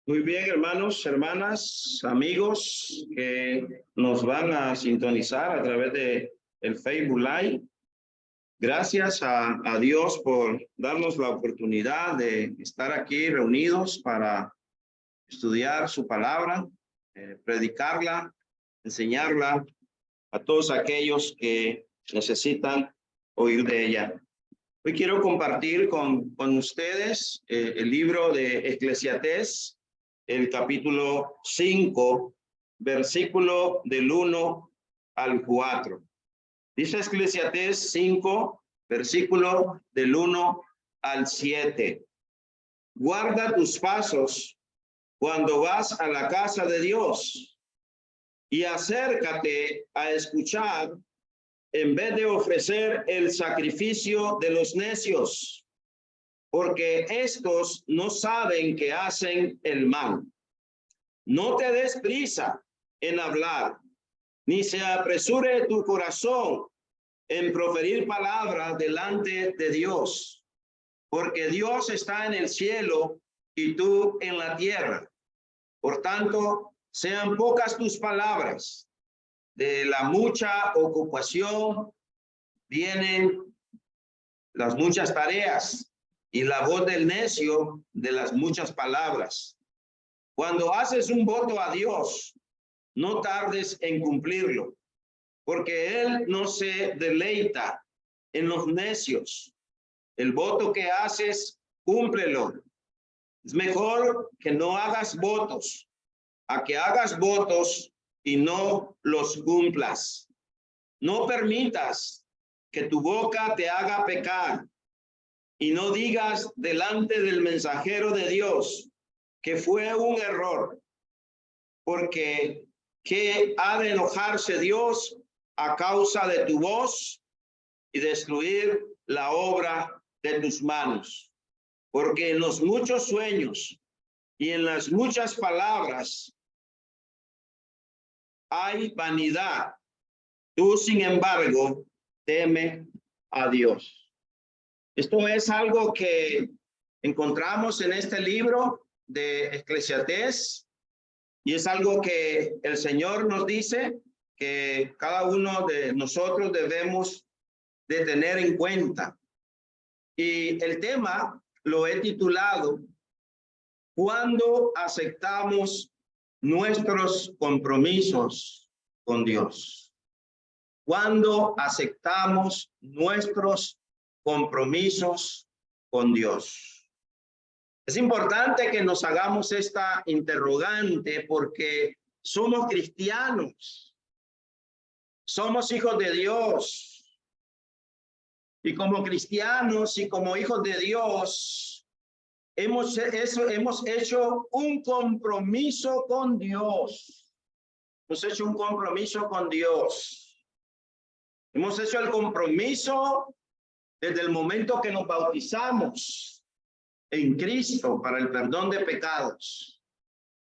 Muy bien, hermanos, hermanas, amigos que nos van a sintonizar a través de el Facebook Live. Gracias a Dios por darnos la oportunidad de estar aquí reunidos para estudiar su palabra, predicarla, enseñarla a todos aquellos que necesitan oír de ella. Hoy quiero compartir con ustedes el libro de Eclesiastés, el capítulo 5, versículo del 1 al 4. Dice Eclesiastés 5, versículo del 1 al 7. Guarda tus pasos cuando vas a la casa de Dios y acércate a escuchar en vez de ofrecer el sacrificio de los necios, porque estos no saben que hacen el mal. No te des prisa en hablar, ni se apresure tu corazón en proferir palabras delante de Dios, porque Dios está en el cielo y tú en la tierra. Por tanto, sean pocas tus palabras. De la mucha ocupación vienen las muchas tareas y la voz del necio de las muchas palabras. Cuando haces un voto a Dios, no tardes en cumplirlo, porque Él no se deleita en los necios. El voto que haces, cúmplelo. Es mejor que no hagas votos, a que hagas votos y no los cumplas. No permitas que tu boca te haga pecar y no digas delante del mensajero de Dios que fue un error, porque ¿qué ha de enojarse Dios a causa de tu voz y destruir la obra de tus manos? Porque en los muchos sueños y en las muchas palabras hay vanidad. Tú, sin embargo, teme a Dios. Esto es algo que encontramos en este libro de Eclesiastés y es algo que el Señor nos dice que cada uno de nosotros debemos de tener en cuenta. Y el tema lo he titulado ¿Cuándo aceptamos nuestros compromisos con Dios? ¿Cuándo aceptamos nuestros compromisos con Dios? Es importante que nos hagamos esta interrogante porque somos cristianos, somos hijos de Dios. Y como cristianos y como hijos de Dios, hemos hecho un compromiso con Dios. Hemos hecho un compromiso con Dios. Hemos hecho el compromiso desde el momento que nos bautizamos en Cristo para el perdón de pecados.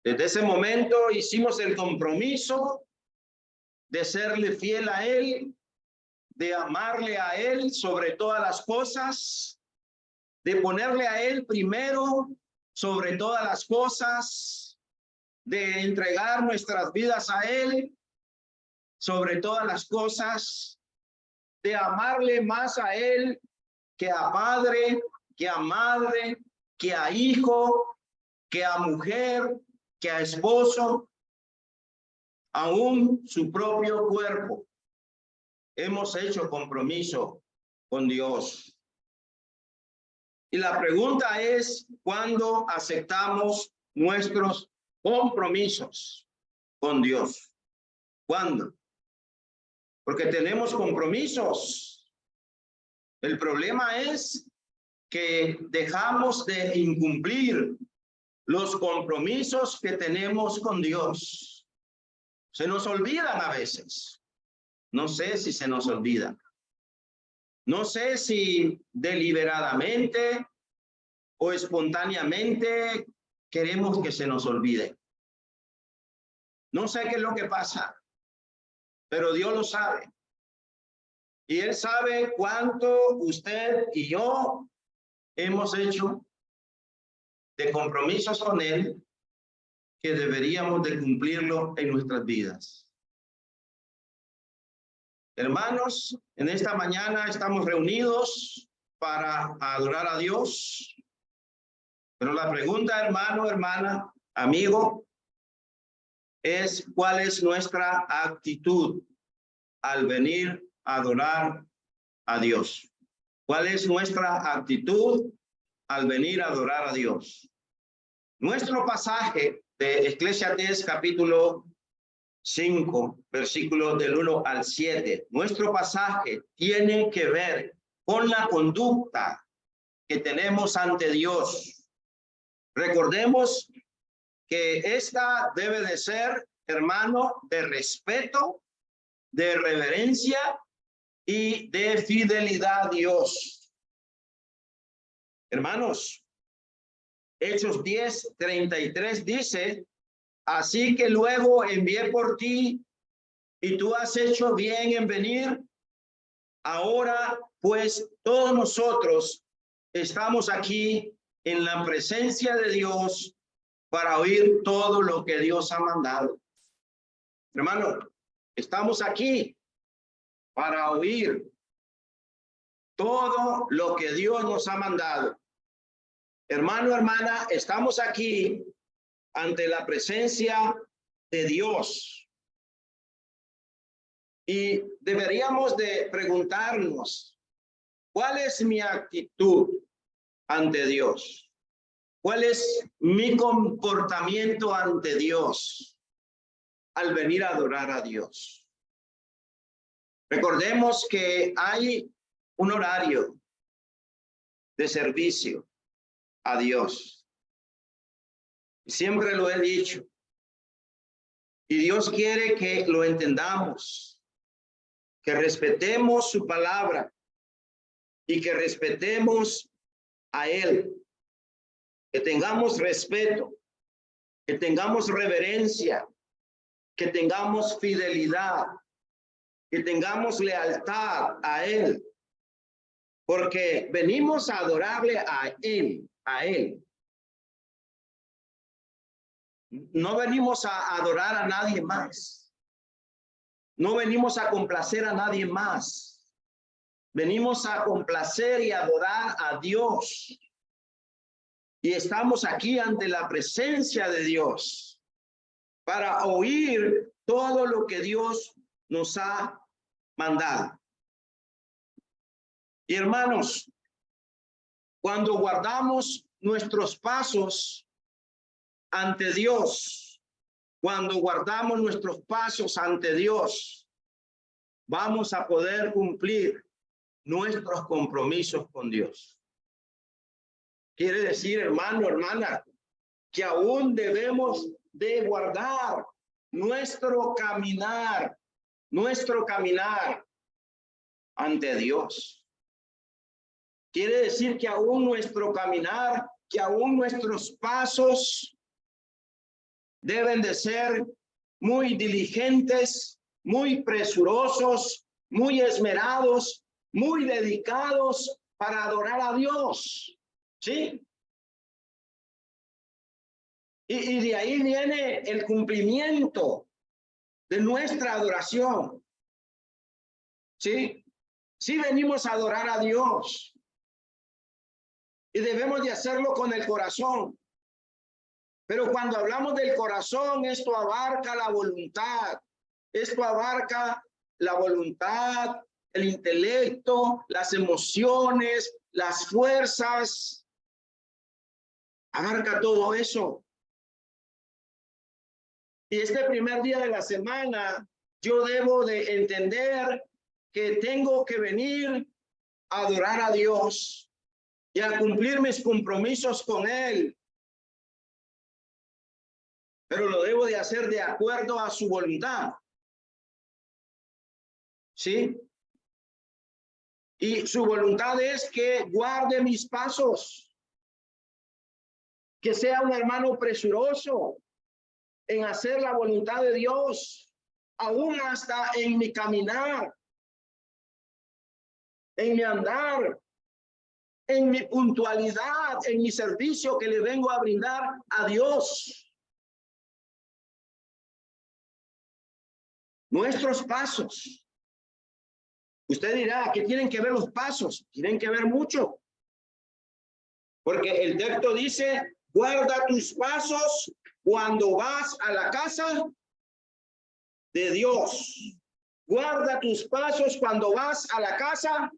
Desde ese momento hicimos el compromiso de serle fiel a Él, de amarle a Él sobre todas las cosas, de ponerle a Él primero sobre todas las cosas, de entregar nuestras vidas a Él sobre todas las cosas, de amarle más a Él que a padre, que a madre, que a hijo, que a mujer, que a esposo, aún su propio cuerpo. Hemos hecho compromiso con Dios. Y la pregunta es, ¿cuándo aceptamos nuestros compromisos con Dios? ¿Cuándo? Porque tenemos compromisos. El problema es que dejamos de incumplir los compromisos que tenemos con Dios. Se nos olvidan a veces. No sé si se nos olvidan. No sé si deliberadamente o espontáneamente queremos que se nos olvide. No sé qué es lo que pasa, pero Dios lo sabe. Y Él sabe cuánto usted y yo hemos hecho de compromisos con Él que deberíamos de cumplirlo en nuestras vidas. Hermanos, en esta mañana estamos reunidos para adorar a Dios. Pero la pregunta, hermano, hermana, amigo, es ¿cuál es nuestra actitud al venir a adorar a Dios? ¿Cuál es nuestra actitud al venir a adorar a Dios? Nuestro pasaje de Eclesiastés capítulo 5, versículos del 1 al 7. Nuestro pasaje tiene que ver con la conducta que tenemos ante Dios. Recordemos que esta debe de ser, hermano, de respeto, de reverencia y de fidelidad a Dios. Hermanos, Hechos 10:33 dice: así que luego envié por ti y tú has hecho bien en venir. Ahora pues todos nosotros estamos aquí en la presencia de Dios para oír todo lo que Dios ha mandado. Hermano, estamos aquí para oír todo lo que Dios nos ha mandado. Hermano, hermana, estamos aquí ante la presencia de Dios. Y deberíamos de preguntarnos, ¿cuál es mi actitud ante Dios? ¿Cuál es mi comportamiento ante Dios al venir a adorar a Dios? Recordemos que hay un horario de servicio a Dios. Siempre lo he dicho. Y Dios quiere que lo entendamos, que respetemos su palabra y que respetemos a Él, que tengamos respeto, que tengamos reverencia, que tengamos fidelidad, que tengamos lealtad a Él, porque venimos a adorarle a Él, a Él. No venimos a adorar a nadie más. No venimos a complacer a nadie más. Venimos a complacer y adorar a Dios. Y estamos aquí ante la presencia de Dios para oír todo lo que Dios nos ha mandado. Y hermanos, cuando guardamos nuestros pasos ante Dios, cuando guardamos nuestros pasos ante Dios, vamos a poder cumplir nuestros compromisos con Dios. Quiere decir, hermano, hermana, que aún debemos de guardar nuestro caminar ante Dios. Quiere decir que aún nuestro caminar, que aún nuestros pasos deben de ser muy diligentes, muy presurosos, muy esmerados, muy dedicados para adorar a Dios. ¿Sí? Y de ahí viene el cumplimiento de nuestra adoración. ¿Sí? Sí venimos a adorar a Dios. Y debemos de hacerlo con el corazón. Pero cuando hablamos del corazón, esto abarca la voluntad. Esto abarca la voluntad, el intelecto, las emociones, las fuerzas. Abarca todo eso. Y este primer día de la semana, yo debo de entender que tengo que venir a adorar a Dios y a cumplir mis compromisos con Él. Pero lo debo de hacer de acuerdo a su voluntad. ¿Sí? Y su voluntad es que guarde mis pasos. Que sea un hermano presuroso en hacer la voluntad de Dios, aún hasta en mi caminar, en mi andar, en mi puntualidad, en mi servicio que le vengo a brindar a Dios. nuestros pasos. Usted dirá, ¿qué tienen que ver los pasos? Tienen que ver mucho. Porque el texto dice, guarda tus pasos cuando vas a la casa de Dios. Guarda tus pasos cuando vas a la casa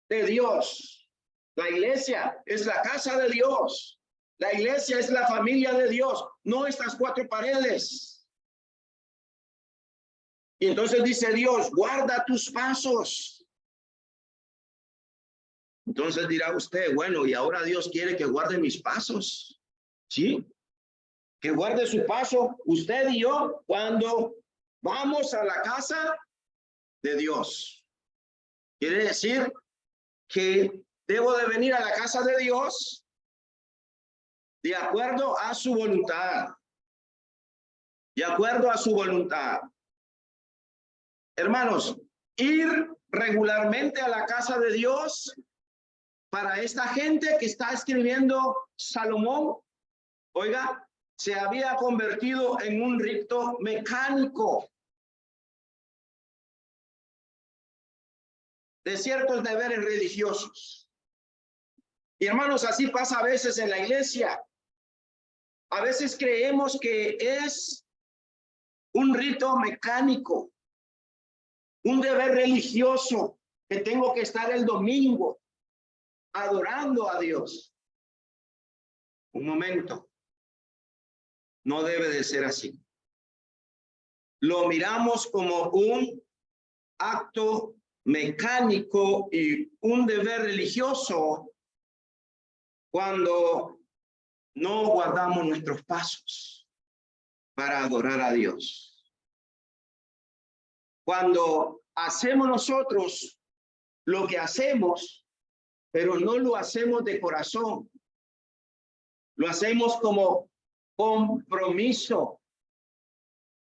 de Dios. La iglesia es la casa de Dios. La iglesia es la familia de Dios, no estas cuatro paredes. Y entonces dice Dios, guarda tus pasos. Entonces dirá usted, bueno, y ahora Dios quiere que guarde mis pasos. ¿Sí? Que guarde su paso, usted y yo, cuando vamos a la casa de Dios. Quiere decir que debo de venir a la casa de Dios de acuerdo a su voluntad. De acuerdo a su voluntad. Hermanos, ir regularmente a la casa de Dios para esta gente que está escribiendo Salomón, oiga, se había convertido en un rito mecánico de ciertos deberes religiosos. Y hermanos, así pasa a veces en la iglesia. A veces creemos que es un rito mecánico, un deber religioso, que tengo que estar el domingo adorando a Dios. Un momento. No debe de ser así. Lo miramos como un acto mecánico y un deber religioso cuando no guardamos nuestros pasos para adorar a Dios. Cuando hacemos nosotros lo que hacemos, pero no lo hacemos de corazón, lo hacemos como compromiso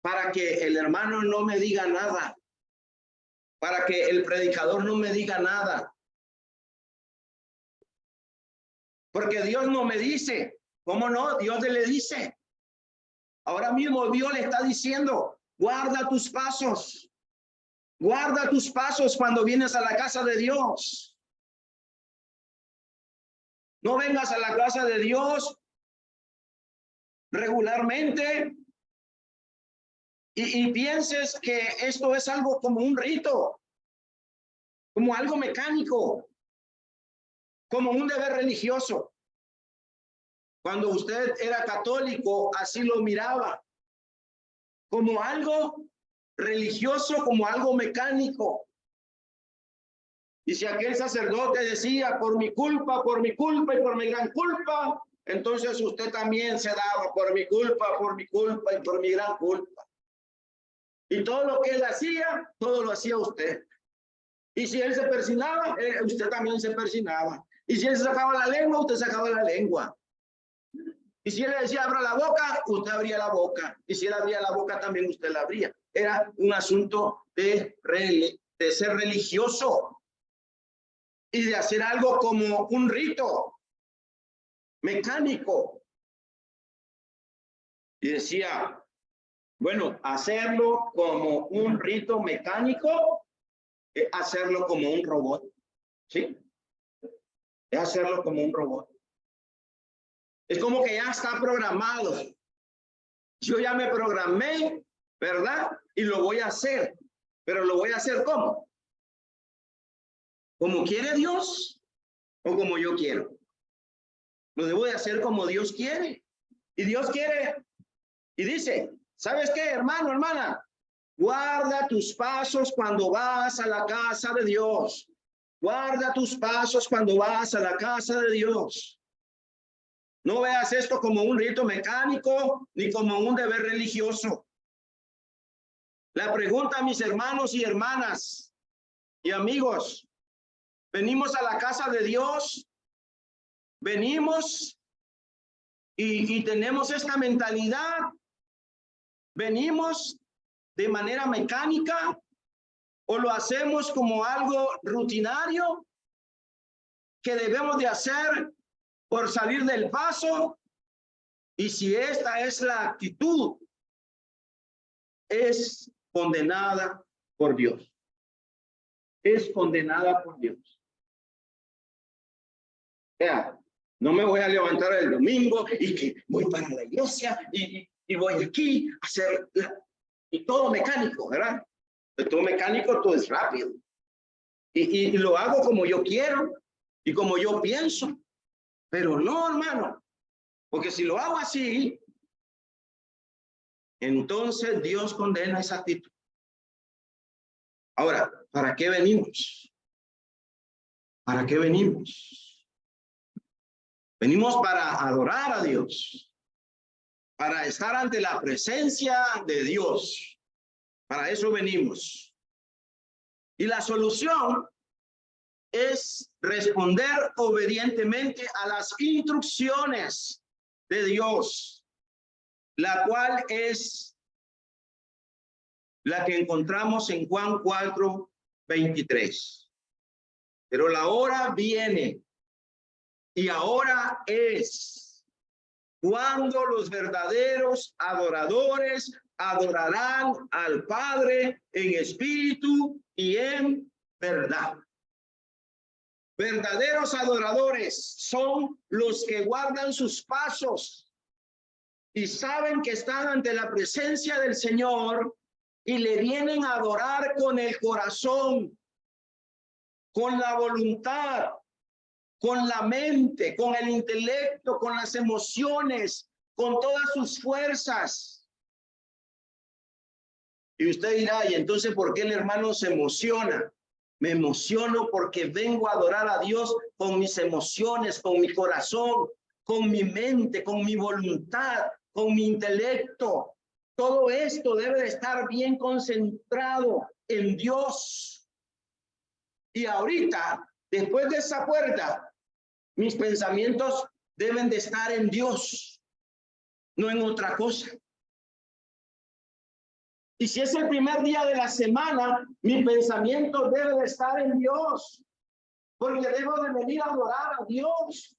para que el hermano no me diga nada, para que el predicador no me diga nada. Porque Dios no me dice, ¿cómo no? Dios le dice. Ahora mismo Dios le está diciendo, guarda tus pasos cuando vienes a la casa de Dios. No vengas a la casa de Dios regularmente y pienses que esto es algo como un rito, como algo mecánico, como un deber religioso. Cuando usted era católico, así lo miraba, como algo religioso, como algo mecánico. Y si aquel sacerdote decía, por mi culpa y por mi gran culpa, entonces usted también se daba por mi culpa y por mi gran culpa. Y todo lo que él hacía, todo lo hacía usted. Y si él se persinaba, usted también se persinaba. Y si él sacaba la lengua, usted sacaba la lengua. Y si él le decía, abra la boca, usted abría la boca. Y si él abría la boca, también usted la abría. Era un asunto de ser religioso y de hacer algo como un rito mecánico. Y decía, bueno, hacerlo como un rito mecánico es hacerlo como un robot, ¿sí? Es hacerlo como un robot. Es como que ya está programado. Yo ya me programé, ¿verdad? Y lo voy a hacer. Pero lo voy a hacer ¿cómo? ¿Como quiere Dios o como yo quiero? Lo debo de hacer como Dios quiere. Y Dios quiere. Y dice, ¿sabes qué, hermano, hermana? Guarda tus pasos cuando vas a la casa de Dios. Guarda tus pasos cuando vas a la casa de Dios. No veas esto como un rito mecánico ni como un deber religioso. La pregunta, mis hermanos y hermanas y amigos, venimos a la casa de Dios, venimos y tenemos esta mentalidad, venimos de manera mecánica o lo hacemos como algo rutinario que debemos de hacer por salir del paso. Y si esta es la actitud, es condenada por Dios. Es condenada por Dios. O sea, no me voy a levantar el domingo y que voy para la iglesia y voy aquí a hacer y todo mecánico, ¿verdad? Pues todo mecánico, todo es rápido. Y lo hago como yo quiero y como yo pienso. Pero no, hermano, porque si lo hago así, entonces Dios condena esa actitud. Ahora, ¿para qué venimos? ¿Para qué venimos? Venimos para adorar a Dios, para estar ante la presencia de Dios. Para eso venimos. Y la solución es responder obedientemente a las instrucciones de Dios, la cual es la que encontramos en Juan 4:23. Pero la hora viene y ahora es cuando los verdaderos adoradores adorarán al Padre en espíritu y en verdad. Verdaderos adoradores son los que guardan sus pasos y saben que están ante la presencia del Señor y le vienen a adorar con el corazón, con la voluntad, con la mente, con el intelecto, con las emociones, con todas sus fuerzas. Y usted dirá, ¿y entonces por qué el hermano se emociona? Me emociono porque vengo a adorar a Dios con mis emociones, con mi corazón, con mi mente, con mi voluntad, con mi intelecto. Todo esto debe de estar bien concentrado en Dios. Y ahorita, después de esa puerta, mis pensamientos deben de estar en Dios, no en otra cosa. Y si es el primer día de la semana, mi pensamiento debe de estar en Dios, porque debo de venir a adorar a Dios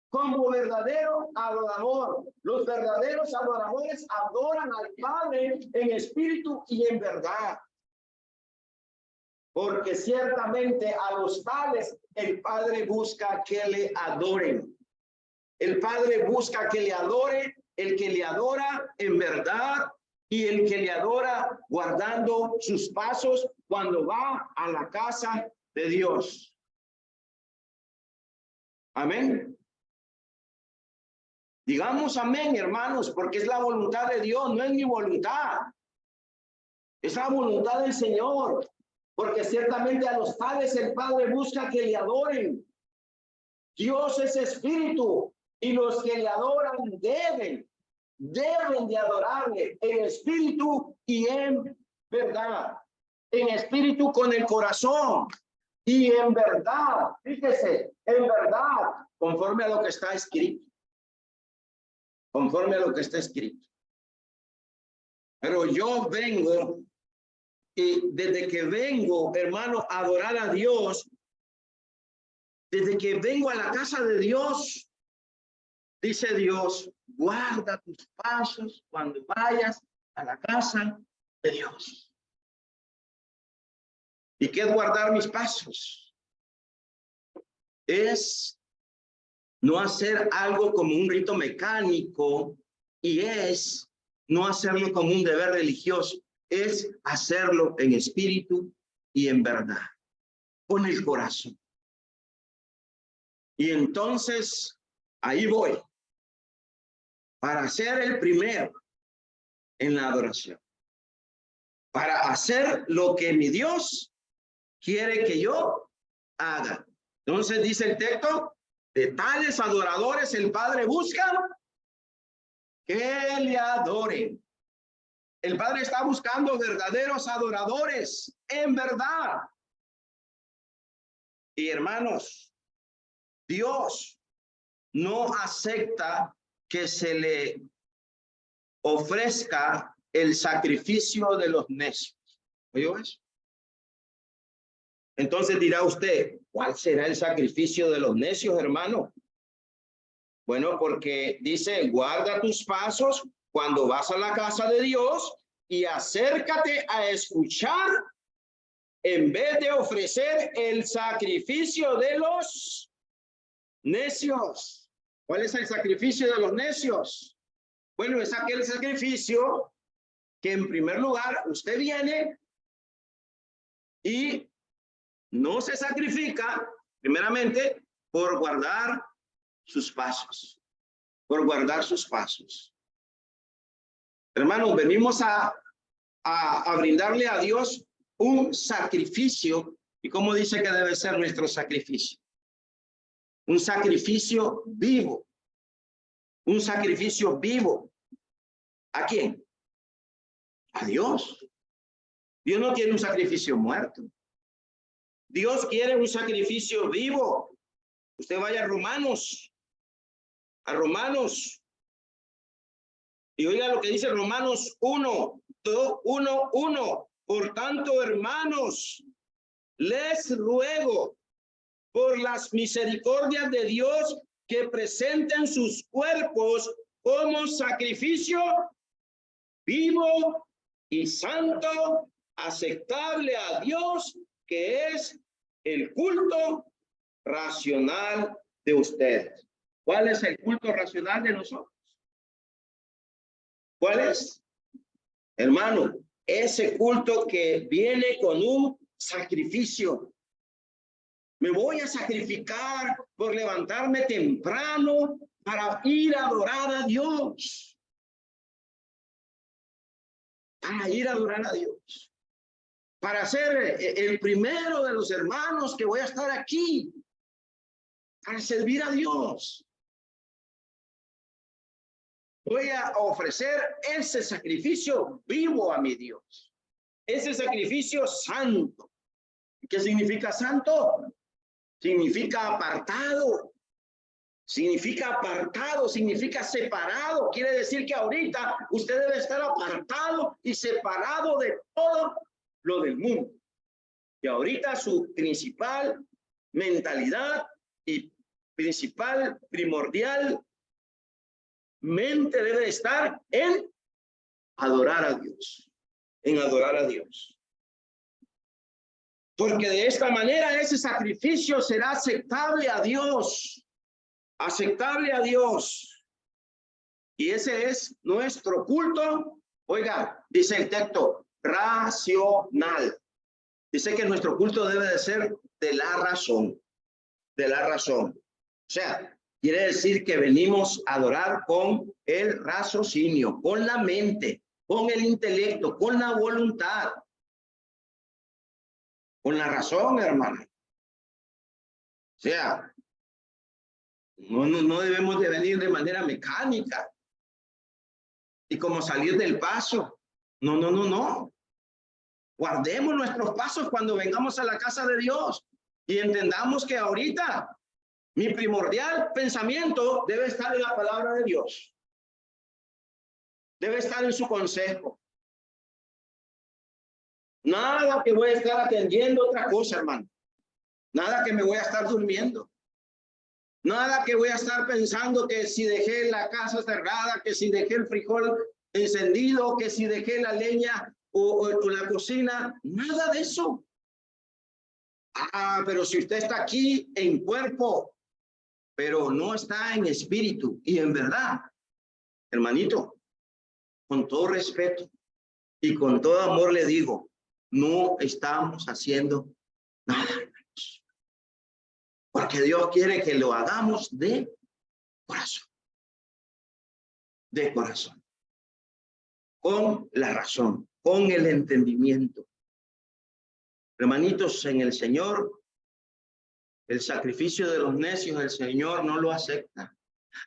como verdadero adorador. Los verdaderos adoradores adoran al Padre en espíritu y en verdad. Porque ciertamente a los tales el Padre busca que le adoren. El Padre busca que le adore el que le adora en verdad y el que le adora guardando sus pasos cuando va a la casa de Dios. Amén. Digamos amén, hermanos, porque es la voluntad de Dios, no es mi voluntad. Es la voluntad del Señor, porque ciertamente a los tales el Padre busca que le adoren. Dios es espíritu y los que le adoran deben de adorarle en espíritu y en verdad. En espíritu con el corazón y en verdad. Fíjese, en verdad, conforme a lo que está escrito. Conforme a lo que está escrito. Pero yo vengo y desde que vengo, hermano, a adorar a Dios, desde que vengo a la casa de Dios, dice Dios, guarda tus pasos cuando vayas a la casa de Dios. ¿Y qué es guardar mis pasos? Es no hacer algo como un rito mecánico y es no hacerlo como un deber religioso. Es hacerlo en espíritu y en verdad, con el corazón. Y entonces, ahí voy, para ser el primero en la adoración, para hacer lo que mi Dios quiere que yo haga. Entonces dice el texto, de tales adoradores el Padre busca que le adoren. El Padre está buscando verdaderos adoradores, en verdad. Y hermanos, Dios no acepta que se le ofrezca el sacrificio de los necios. ¿Oyó eso? Entonces dirá usted, ¿cuál será el sacrificio de los necios, hermano? Bueno, porque dice, guarda tus pasos cuando vas a la casa de Dios y acércate a escuchar en vez de ofrecer el sacrificio de los necios. ¿Cuál es el sacrificio de los necios? Bueno, es aquel sacrificio que en primer lugar usted viene y no se sacrifica primeramente por guardar sus pasos, por guardar sus pasos. Hermanos, venimos a brindarle a Dios un sacrificio. ¿Y cómo dice que debe ser nuestro sacrificio? Un sacrificio vivo. Un sacrificio vivo. ¿A quién? A Dios. Dios no quiere un sacrificio muerto. Dios quiere un sacrificio vivo. Usted vaya a Romanos. A Romanos. Y oiga lo que dice Romanos 1. Por tanto, hermanos, les ruego por las misericordias de Dios que presenten sus cuerpos como sacrificio vivo y santo, aceptable a Dios, que es el culto racional de ustedes. ¿Cuál es el culto racional de nosotros? ¿Cuál es? Hermano, ese culto que viene con un sacrificio. Me voy a sacrificar por levantarme temprano para ir a adorar a Dios. Para ir a adorar a Dios. Para ser el primero de los hermanos que voy a estar aquí. Para servir a Dios. Voy a ofrecer ese sacrificio vivo a mi Dios. Ese sacrificio santo. ¿Qué significa santo? Significa apartado. Significa apartado, significa separado. Quiere decir que ahorita usted debe estar apartado y separado de todo lo del mundo. Y ahorita su principal mentalidad y principal, primordial mente debe estar en adorar a Dios. En adorar a Dios. Porque de esta manera ese sacrificio será aceptable a Dios. Aceptable a Dios. Y ese es nuestro culto. Oiga, dice el texto, racional. Dice que nuestro culto debe de ser de la razón. De la razón. O sea, quiere decir que venimos a adorar con el raciocinio, con la mente, con el intelecto, con la voluntad. Con la razón, hermano. O sea, no debemos de venir de manera mecánica y como salir del paso. No. Guardemos nuestros pasos cuando vengamos a la casa de Dios y entendamos que ahorita mi primordial pensamiento debe estar en la palabra de Dios. Debe estar en su consejo. Nada que voy a estar atendiendo otra cosa, hermano. Nada que me voy a estar durmiendo. Nada que voy a estar pensando que si dejé la casa cerrada, que si dejé el frijol encendido, que si dejé la leña o la cocina. Nada de eso. Ah, pero si usted está aquí en cuerpo, pero no está en espíritu y en verdad, hermanito, con todo respeto y con todo amor le digo, no estamos haciendo nada, hermanos. Porque Dios quiere que lo hagamos de corazón. De corazón. Con la razón, con el entendimiento. Hermanitos, en el Señor, el sacrificio de los necios, el Señor no lo acepta.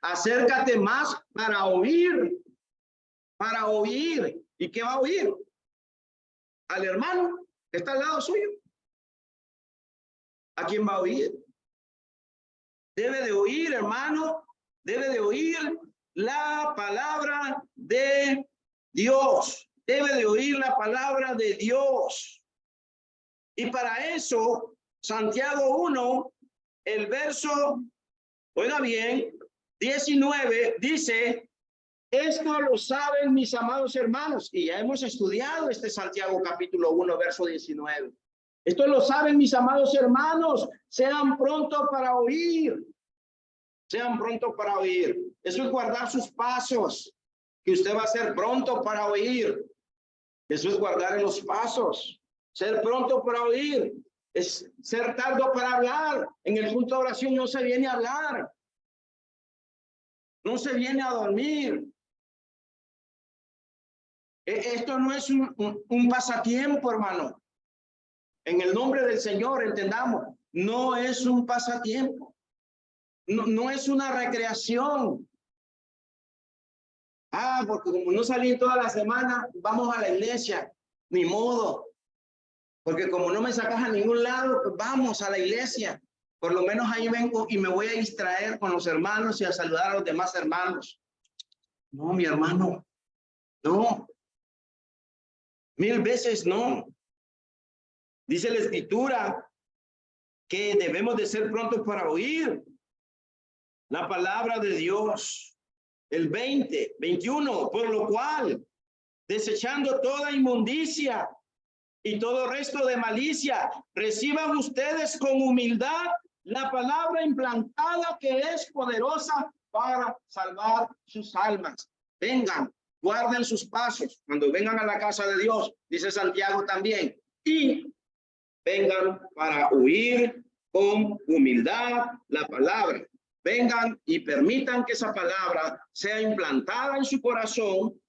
Acércate más para oír. Para oír. ¿Y qué va a oír? Al hermano que está al lado suyo. ¿A quién va a oír? Debe de oír, hermano. Debe de oír la palabra de Dios. Debe de oír la palabra de Dios. Y para eso, Santiago 1, el verso, oiga bien, 19, dice, Esto lo saben mis amados hermanos, y ya hemos estudiado este Santiago capítulo 1, verso 19. Esto lo saben mis amados hermanos, sean pronto para oír. Sean pronto para oír. Eso es guardar sus pasos, que usted va a ser pronto para oír. Eso es guardar en los pasos. Ser pronto para oír. Es ser tardo para hablar. En el culto de oración no se viene a hablar. No se viene a dormir. Esto no es un pasatiempo, hermano. En el nombre del Señor, entendamos, no es un pasatiempo. No es una recreación. Porque como no salí toda la semana, vamos a la iglesia. Ni modo. Porque como no me sacas a ningún lado, pues vamos a la iglesia. Por lo menos ahí vengo y me voy a distraer con los hermanos y a saludar a los demás hermanos. No, mi hermano. No. 1000 veces no. Dice la Escritura que debemos de ser prontos para oír la palabra de Dios. El 21, por lo cual, desechando toda inmundicia y todo resto de malicia, reciban ustedes con humildad la palabra implantada que es poderosa para salvar sus almas. Vengan, guarden sus pasos cuando vengan a la casa de Dios, dice Santiago también, y vengan para oír con humildad la palabra. Vengan y permitan que esa palabra sea implantada en su corazón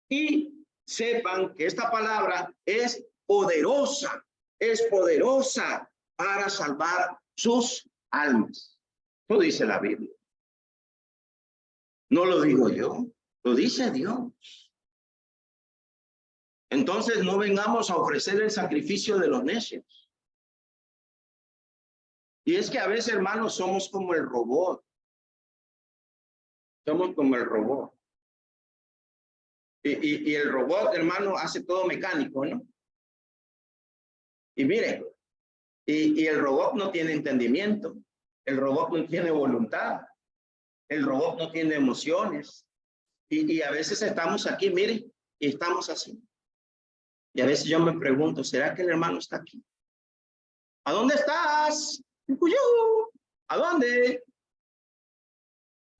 y sepan que esta palabra es poderosa para salvar sus almas. Lo dice la Biblia. No lo digo yo, lo dice Dios. Entonces no vengamos a ofrecer el sacrificio de los necios. Y es que a veces, hermanos, somos como el robot. Somos como el robot. Y el robot, hermano, hace todo mecánico, ¿no? Y mire, y el robot no tiene entendimiento. El robot no tiene voluntad. El robot no tiene emociones. Y a veces estamos aquí, mire, y estamos así. Y a veces yo me pregunto, ¿será que el hermano está aquí? ¿A dónde estás? ¿A dónde?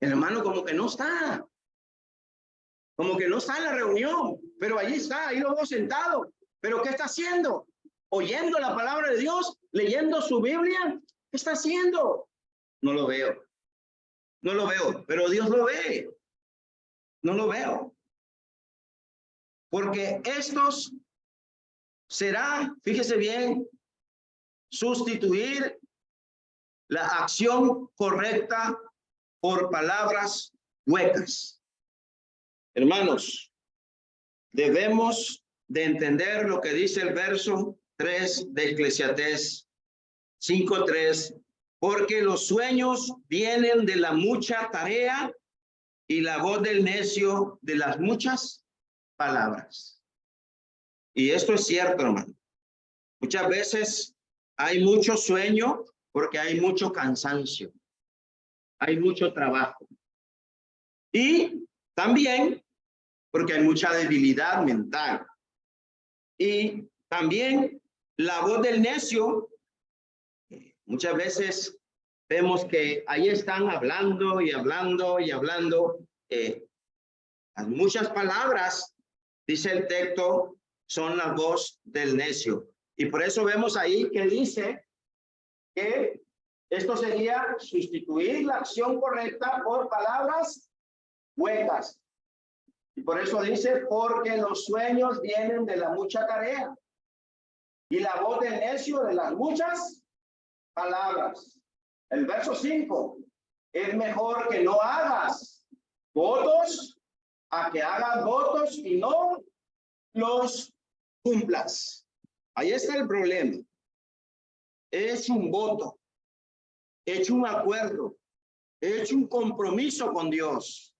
El hermano como que no está. Como que no está en la reunión, pero allí está, ahí lo veo sentado. ¿Pero qué está haciendo? ¿Oyendo la palabra de Dios? ¿Leyendo su Biblia? ¿Qué está haciendo? No lo veo. No lo veo, pero Dios lo ve. No lo veo. Porque estos será, fíjese bien, sustituir la acción correcta por palabras huecas. Hermanos, debemos de entender lo que dice el verso 3 de Eclesiastés 5:3, porque los sueños vienen de la mucha tarea y la voz del necio de las muchas palabras. Y esto es cierto, hermano. Muchas veces hay mucho sueño porque hay mucho cansancio, hay mucho trabajo. Y también porque hay mucha debilidad mental. Y también la voz del necio, muchas veces vemos que ahí están hablando y hablando y hablando. Muchas palabras, dice el texto, son la voz del necio. Y por eso vemos ahí que dice que esto sería sustituir la acción correcta por palabras huecas. Y por eso dice, porque los sueños vienen de la mucha tarea y la voz del necio de las muchas palabras. El verso 5, es mejor que no hagas votos a que hagas votos y no los cumplas. Ahí está el problema. He hecho un voto, he hecho un acuerdo, he hecho un compromiso con Dios.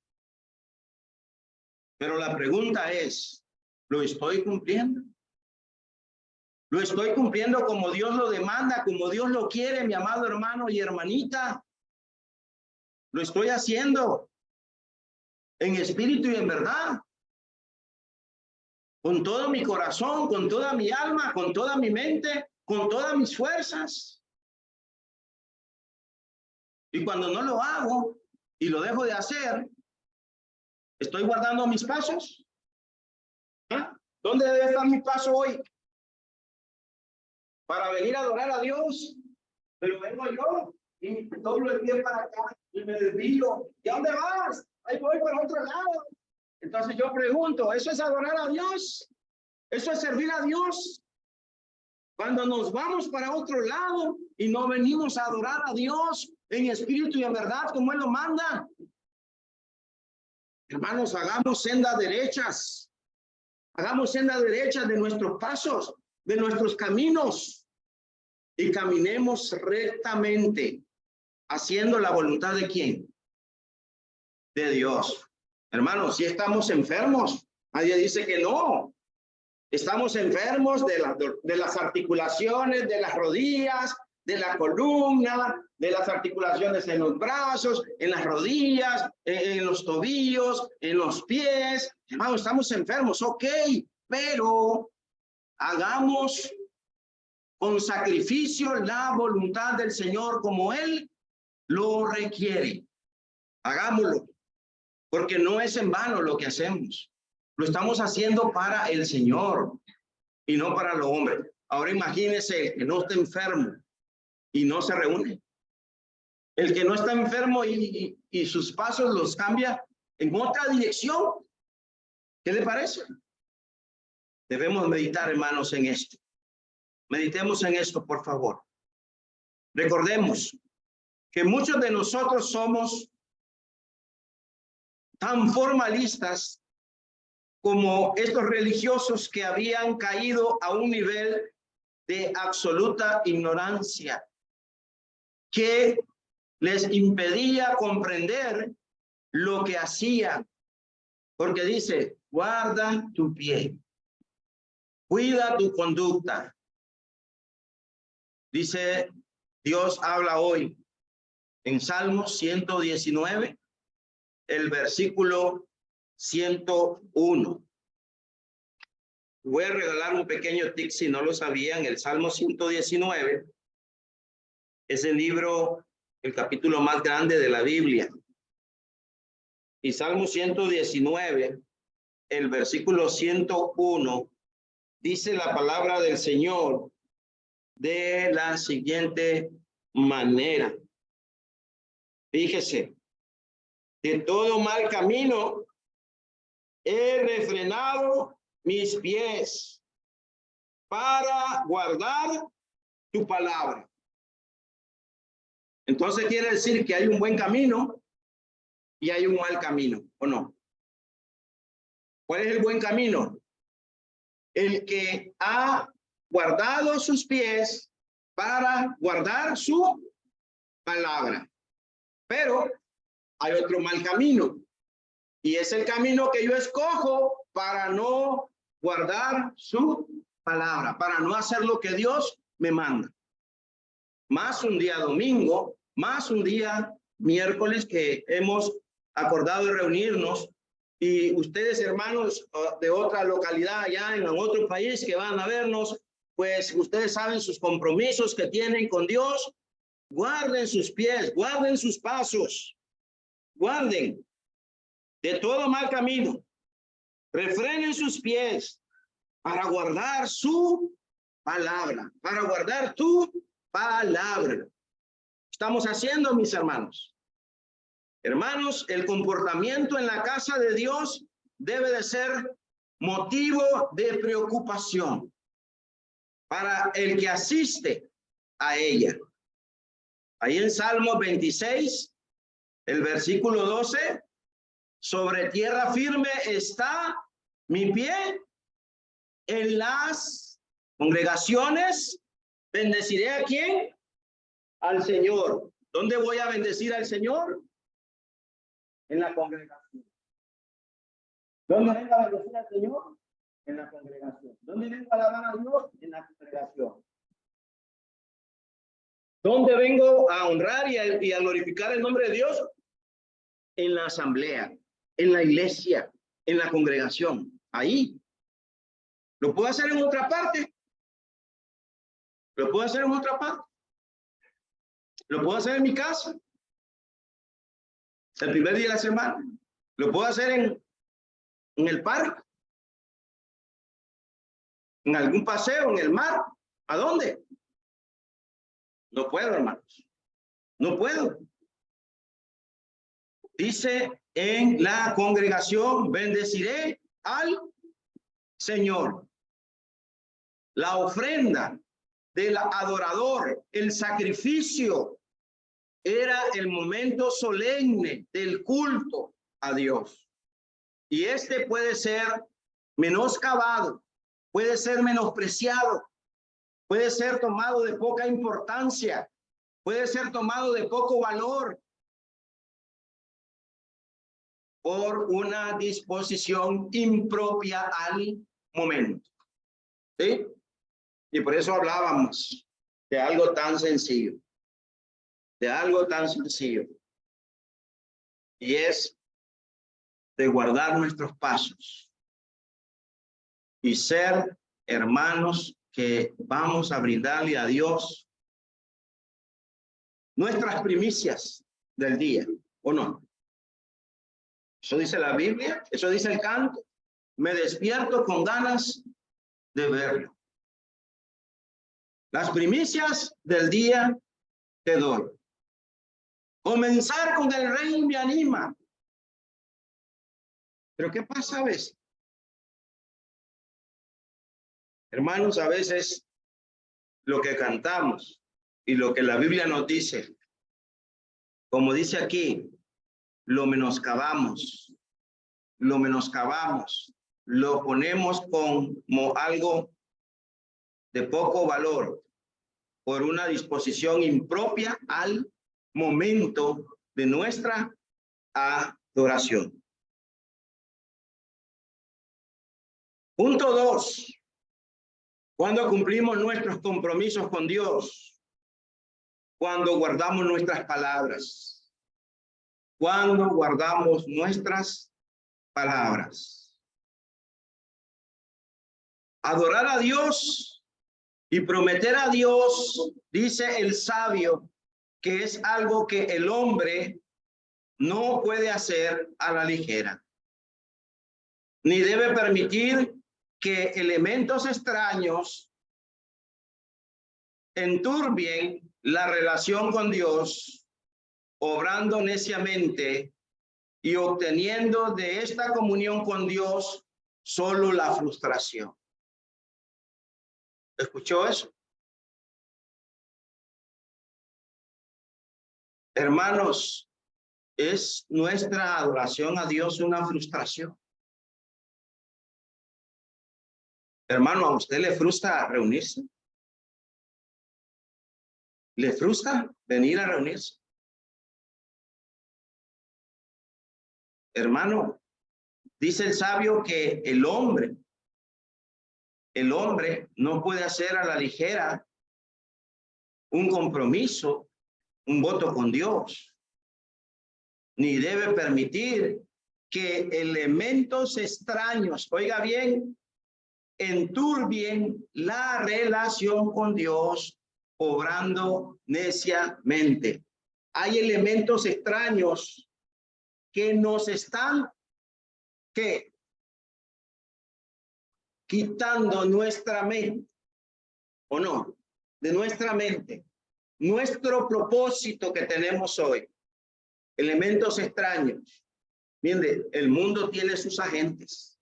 Pero la pregunta es, ¿lo estoy cumpliendo? ¿Lo estoy cumpliendo como Dios lo demanda, como Dios lo quiere, mi amado hermano y hermanita? ¿Lo estoy haciendo? en espíritu y en verdad, con todo mi corazón, con toda mi alma, con toda mi mente, con todas mis fuerzas. Y cuando no lo hago y lo dejo de hacer, ¿estoy guardando mis pasos? ¿Ah? ¿Dónde debe estar mi paso hoy? Para venir a adorar a Dios. Pero vengo yo y doblo el pie para acá y me desvío. ¿Y a dónde vas? Ahí voy para otro lado. Entonces yo pregunto, ¿eso es adorar a Dios? ¿Eso es servir a Dios? Cuando nos vamos para otro lado y no venimos a adorar a Dios en espíritu y en verdad como Él lo manda. Hermanos, hagamos sendas derechas. Hagamos sendas derechas de nuestros pasos, de nuestros caminos. Y caminemos rectamente, haciendo la voluntad de ¿quién? De Dios. Hermanos, si estamos enfermos, nadie dice que no. Estamos enfermos de las articulaciones, de las rodillas, de la columna, de las articulaciones en los brazos, en las rodillas, en los tobillos, en los pies. Hermanos, estamos enfermos, ok, pero hagamos con sacrificio la voluntad del Señor como Él lo requiere. Hagámoslo, porque no es en vano lo que hacemos. Lo estamos haciendo para el Señor y no para los hombres. Ahora imagínese el que no está enfermo y no se reúne. El que no está enfermo y sus pasos los cambia en otra dirección. ¿Qué le parece? Debemos meditar, hermanos, en esto. Meditemos en esto, por favor. Recordemos que muchos de nosotros somos tan formalistas como estos religiosos que habían caído a un nivel de absoluta ignorancia que les impedía comprender lo que hacían, porque dice, guarda tu pie, cuida tu conducta. Dice, Dios habla hoy en Salmos 119, el versículo 101. Voy a regalar un pequeño tip si no lo sabían. El Salmo 119 es el libro, el capítulo más grande de la Biblia. Y Salmo 119, el versículo 101, dice la palabra del Señor de la siguiente manera. Fíjese, de todo mal camino he refrenado mis pies para guardar tu palabra. Entonces quiere decir que hay un buen camino y hay un mal camino, ¿o no? ¿Cuál es el buen camino? El que ha guardado sus pies para guardar su palabra. Pero hay otro mal camino. Y es el camino que yo escojo para no guardar su palabra, para no hacer lo que Dios me manda. Más un día domingo, más un día miércoles que hemos acordado de reunirnos. Y ustedes, hermanos de otra localidad allá en otro país que van a vernos, pues ustedes saben sus compromisos que tienen con Dios. Guarden sus pies, guarden sus pasos, guarden de todo mal camino. Refrenen sus pies para guardar su palabra, para guardar tu palabra. Estamos haciendo, mis hermanos. Hermanos, el comportamiento en la casa de Dios debe de ser motivo de preocupación para el que asiste a ella. Ahí en Salmo 26, el versículo 12, sobre tierra firme está mi pie, en las congregaciones bendeciré ¿a quién? Al Señor. ¿Dónde voy a bendecir al Señor? En la congregación. ¿Dónde vengo a bendecir al Señor? En la congregación. ¿Dónde vengo a alabar a Dios? En la congregación. ¿Dónde vengo a honrar y a glorificar el nombre de Dios? En la asamblea. en la iglesia, en la congregación, ahí. ¿Lo puedo hacer en otra parte? ¿Lo puedo hacer en otra parte? ¿Lo puedo hacer en mi casa? El primer día de la semana. ¿Lo puedo hacer en el parque? ¿En algún paseo, en el mar? ¿A dónde? No puedo, hermanos. No puedo. Dice en la congregación, bendeciré al Señor. La ofrenda del adorador, el sacrificio, era el momento solemne del culto a Dios. Y este puede ser menoscabado, puede ser menospreciado, puede ser tomado de poca importancia, puede ser tomado de poco valor por una disposición impropia al momento. ¿Sí? Y por eso hablábamos de algo tan sencillo, y es de guardar nuestros pasos y ser hermanos que vamos a brindarle a Dios nuestras primicias del día, ¿o no? Eso dice la Biblia, eso dice el canto. Me despierto con ganas de verlo. Las primicias del día te doy. Comenzar con el rey me anima. Pero ¿qué pasa a veces? Hermanos, a veces lo que cantamos y lo que la Biblia nos dice, como dice aquí, lo menoscabamos, lo ponemos como algo de poco valor por una disposición impropia al momento de nuestra adoración. Punto 2. Cuando cumplimos nuestros compromisos con Dios, cuando guardamos nuestras palabras, cuando guardamos nuestras palabras. Adorar a Dios y prometer a Dios, dice el sabio, que es algo que el hombre no puede hacer a la ligera, ni debe permitir que elementos extraños enturbien la relación con Dios, obrando neciamente y obteniendo de esta comunión con Dios solo la frustración. ¿Escuchó eso? Hermanos, ¿es nuestra adoración a Dios una frustración? Hermano, ¿a usted le frustra reunirse? ¿Le frustra venir a reunirse? Hermano, dice el sabio que el hombre no puede hacer a la ligera un compromiso, un voto con Dios, ni debe permitir que elementos extraños, oiga bien, enturbien la relación con Dios, obrando neciamente. Hay elementos extraños que nos están quitando nuestra mente, ¿o no? De nuestra mente, nuestro propósito que tenemos hoy. Elementos extraños. Mire, el mundo tiene sus agentes.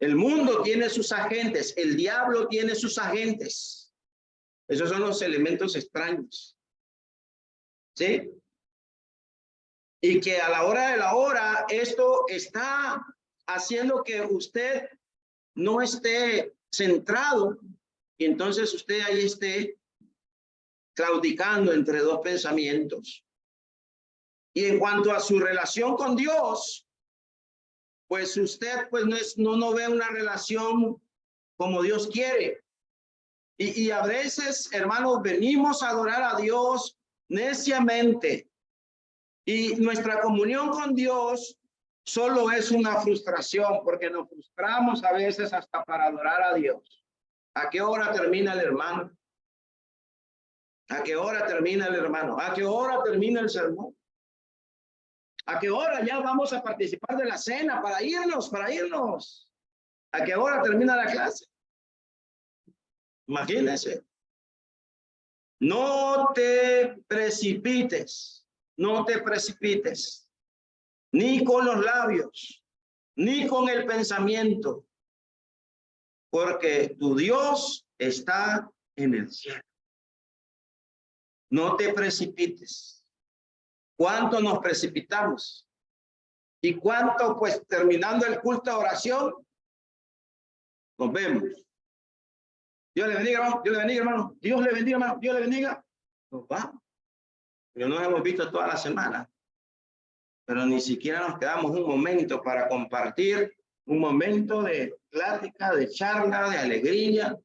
El mundo tiene sus agentes. El diablo tiene sus agentes. Esos son los elementos extraños. ¿Sí? Y que a la hora de la hora, esto está haciendo que usted no esté centrado y entonces usted ahí esté claudicando entre dos pensamientos. Y en cuanto a su relación con Dios, pues usted pues no ve una relación como Dios quiere. Y a veces, hermanos, venimos a adorar a Dios neciamente. Y nuestra comunión con Dios solo es una frustración, porque nos frustramos a veces hasta para adorar a Dios. ¿A qué hora termina el hermano? ¿A qué hora termina el hermano? ¿A qué hora termina el sermón? ¿A qué hora ya vamos a participar de la cena para irnos, para irnos? ¿A qué hora termina la clase? Imagínense. No te precipites, no te precipites, ni con los labios, ni con el pensamiento, porque tu Dios está en el cielo. No te precipites. ¿Cuánto nos precipitamos? ¿Y cuánto, pues, terminando el culto de oración, nos vemos? Dios le bendiga, hermano. Dios le bendiga, hermano. Dios le bendiga, hermano. Dios le bendiga. Nos vamos. Pero nos hemos visto toda la semana. Pero ni siquiera nos quedamos un momento para compartir, un momento de plática, de charla, de alegría,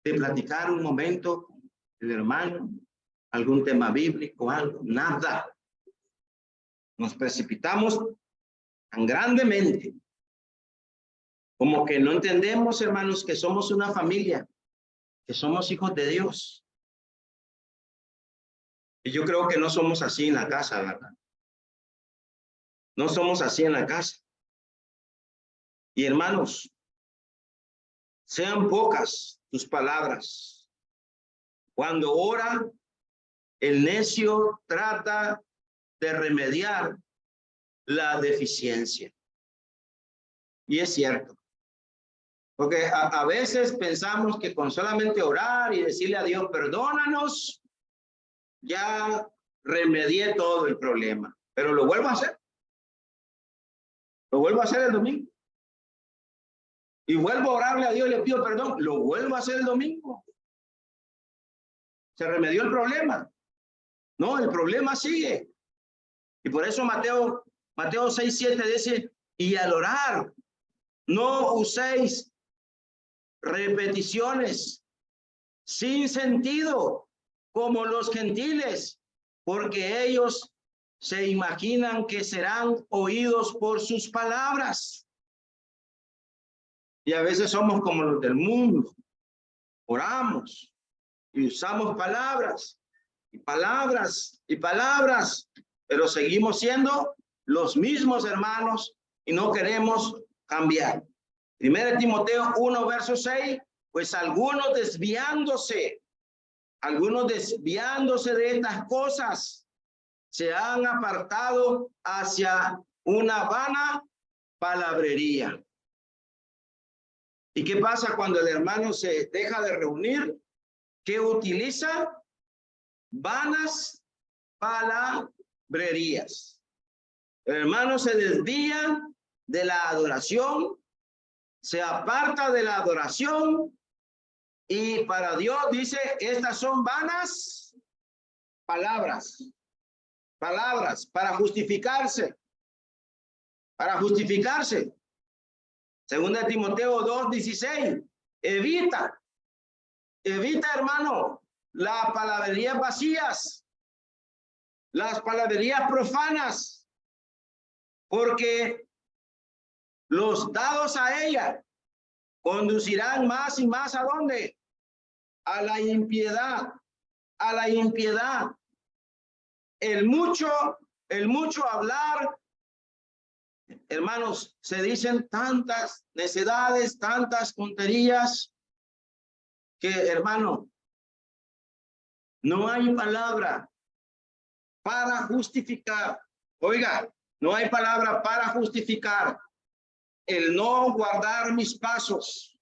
de platicar un momento con el hermano, algún tema bíblico, algo, nada. Nos precipitamos tan grandemente, como que no entendemos, hermanos, que somos una familia, que somos hijos de Dios. Y yo creo que no somos así en la casa, ¿verdad? No somos así en la casa. Y hermanos, sean pocas tus palabras. Cuando ora, el necio trata de remediar la deficiencia. Y es cierto. Porque a veces pensamos que con solamente orar y decirle a Dios, perdónanos, ya remedié todo el problema. Pero lo vuelvo a hacer. Lo vuelvo a hacer el domingo. Y vuelvo a orarle a Dios y le pido perdón. Lo vuelvo a hacer el domingo. Se remedió el problema. No, el problema sigue. Y por eso Mateo 6:7 dice, y al orar, no uséis repeticiones sin sentido como los gentiles, porque ellos se imaginan que serán oídos por sus palabras. Y a veces somos como los del mundo. Oramos y usamos palabras y palabras y palabras, pero seguimos siendo los mismos hermanos y no queremos cambiar. 1 Timoteo 1, verso 6, pues algunos desviándose de estas cosas, se han apartado hacia una vana palabrería. ¿Y qué pasa cuando el hermano se deja de reunir? ¿Qué utiliza? Vanas palabrerías. El hermano se desvía de la adoración, se aparta de la adoración y para Dios dice, estas son vanas palabras para justificarse. Segunda Timoteo 2:16, evita, hermano, las palabrerías vacías, las palabrerías profanas, porque los dados a ella conducirán más y más ¿a dónde? A la impiedad, El mucho hablar, hermanos, se dicen tantas necedades, tantas tonterías, que, hermano, no hay palabra para justificar. Oiga, no hay palabra para justificar el no guardar mis pasos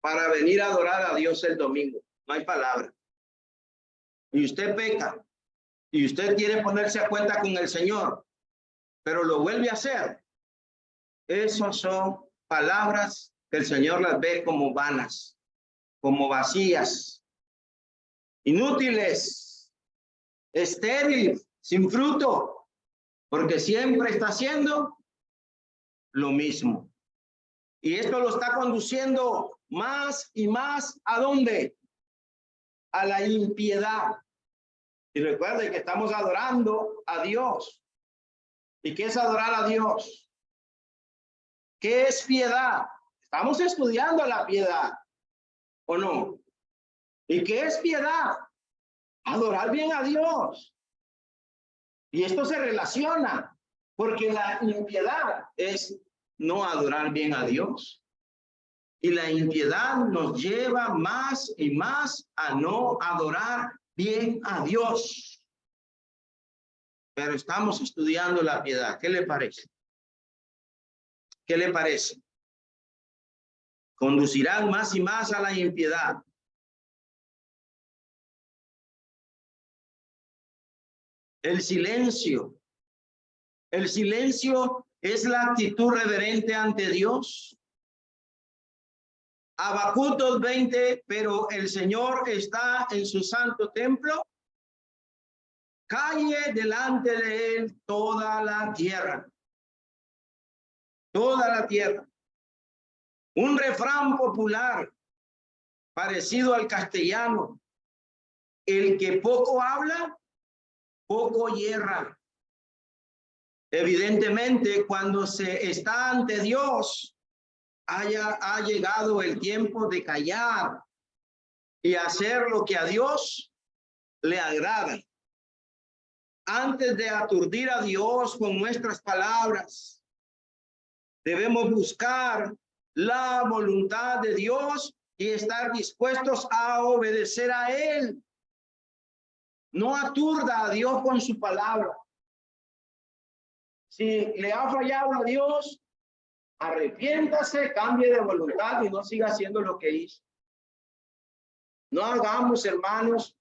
para venir a adorar a Dios el domingo. No hay palabra. Y usted peca, y usted quiere ponerse a cuenta con el Señor, pero lo vuelve a hacer. Esas son palabras que el Señor las ve como vanas, como vacías, inútiles, estériles, sin fruto, porque siempre está haciendo lo mismo. Y esto lo está conduciendo más y más ¿a dónde? A la impiedad. Y recuerden que estamos adorando a Dios. ¿Y qué es adorar a Dios? ¿Qué es piedad? Estamos estudiando la piedad, ¿o no? ¿Y qué es piedad? Adorar bien a Dios. Y esto se relaciona, porque la impiedad es no adorar bien a Dios. Y la impiedad nos lleva más y más a no adorar bien a Dios. Pero estamos estudiando la piedad. ¿Qué le parece? ¿Qué le parece? Conducirán más y más a la impiedad. El silencio. El silencio es la actitud reverente ante Dios. Habacuc 2:20, pero el Señor está en su santo templo. Calle delante de él toda la tierra. Toda la tierra. Un refrán popular parecido al castellano. El que poco habla, poco yerra. Evidentemente, cuando se está ante Dios, ha llegado el tiempo de callar y hacer lo que a Dios le agrada. Antes de aturdir a Dios con nuestras palabras, debemos buscar la voluntad de Dios y estar dispuestos a obedecer a Él. No aturda a Dios con su palabra. Si le ha fallado a Dios, arrepiéntase, cambie de voluntad y no siga haciendo lo que hizo. No hagamos, hermanos,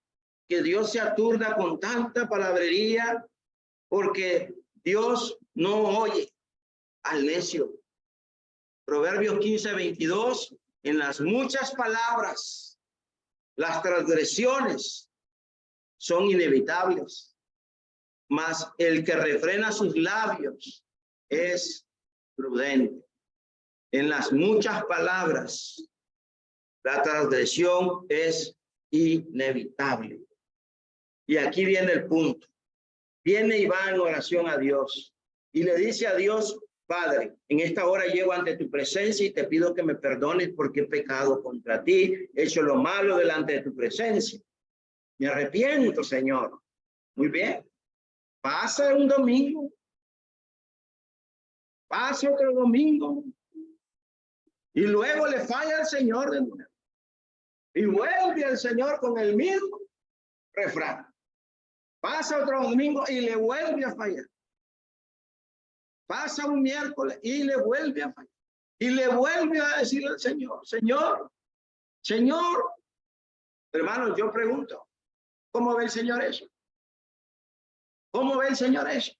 que Dios se aturda con tanta palabrería, porque Dios no oye al necio. Proverbios 15:22, en las muchas palabras, las transgresiones son inevitables, mas el que refrena sus labios es prudente. En las muchas palabras, la transgresión es inevitable. Y aquí viene el punto. Viene y va en oración a Dios y le dice a Dios: Padre, en esta hora llego ante tu presencia y te pido que me perdones porque he pecado contra ti, he hecho lo malo delante de tu presencia. Me arrepiento, Señor. Muy bien. Pasa un domingo. Pasa otro domingo. Y luego le falla al Señor de nuevo. Y vuelve al Señor con el mismo refrán. Pasa otro domingo y le vuelve a fallar. Pasa un miércoles y le vuelve a fallar. Y le vuelve a decir al Señor: Señor, Señor. Hermanos, yo pregunto, ¿cómo ve el Señor eso? ¿Cómo ve el Señor eso?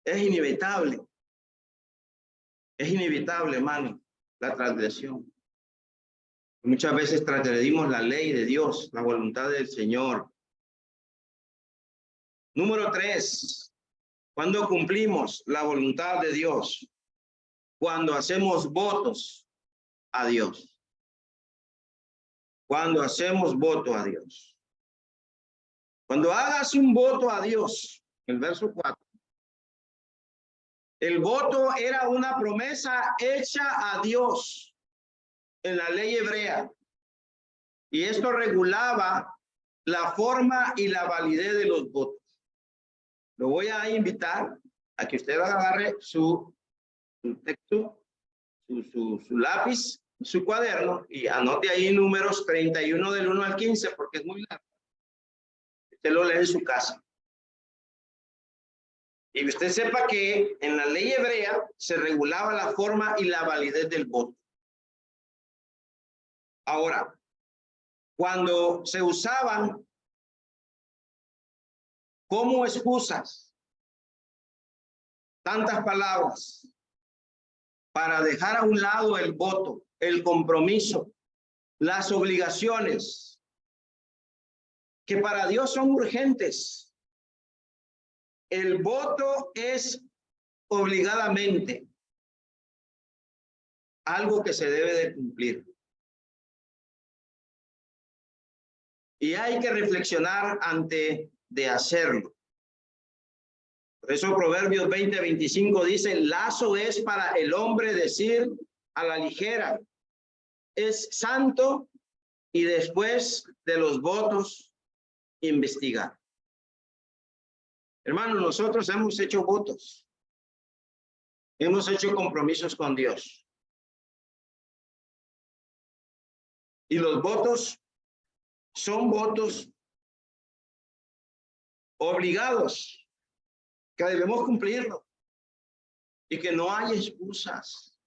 Es inevitable. Es inevitable, hermano, la transgresión. Muchas veces transgredimos la ley de Dios, la voluntad del Señor. Número 3. Cuando cumplimos la voluntad de Dios, cuando hacemos votos a Dios. Cuando hacemos voto a Dios. Cuando hagas un voto a Dios, el verso 4. El voto era una promesa hecha a Dios en la ley hebrea. Y esto regulaba la forma y la validez de los votos. Lo voy a invitar a que usted agarre su texto, su lápiz, su cuaderno y anote ahí números 31 del 1 al 15 porque es muy largo. Usted lo lee en su casa. Y usted sepa que en la ley hebrea se regulaba la forma y la validez del voto. Ahora, cuando se usaban como excusas tantas palabras para dejar a un lado el voto, el compromiso, las obligaciones, que para Dios son urgentes. El voto es obligadamente algo que se debe de cumplir. Y hay que reflexionar ante de hacerlo. Por eso Proverbios 20:25 dice, lazo es para el hombre decir a la ligera, es santo, y después de los votos investigar. Hermanos, nosotros hemos hecho votos. Hemos hecho compromisos con Dios. Y los votos son votos obligados, que debemos cumplirlo. Y que no hay excusas.